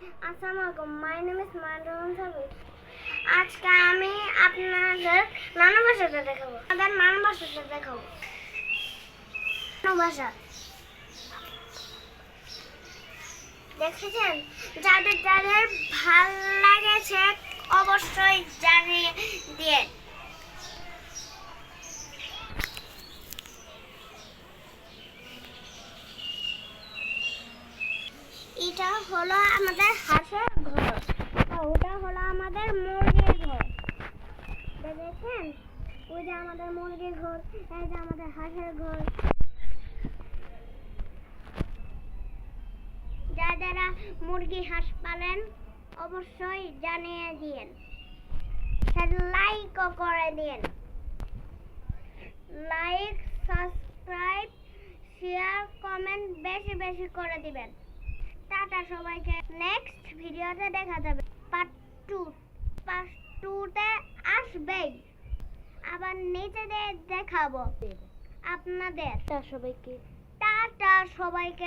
আসসালামু আলাইকুম, my name is মানরুন Sabir. আজকে আমি আপনাদের নানা ভাষাটা দেখাবো। নানা ভাষা দেখেছেন? যাদের যাদের ভাল লাগেছে অবশ্যই জানিয়ে দিয়ে। এটা হলো আমাদের হাঁসের ঘর, ওটা হলো আমাদের মুরগির ঘর। দেখেছেন? ওই যে আমাদের মুরগির ঘর, এই যে আমাদের হাঁসের ঘর। যারা মুরগি হাঁস পালেন অবশ্যই জানিয়ে দিন, লাইকও করে দিন। লাইক, সাবস্ক্রাইব, শেয়ার, কমেন্ট বেশি বেশি করে দিবেন। টাটা সবাইকে। নেক্সট ভিডিওতে দেখা যাবে। পার্ট 2তে আসবেই, আবার নিচে দিয়ে দেখাবো আপনাদের। টাটা সবাইকে।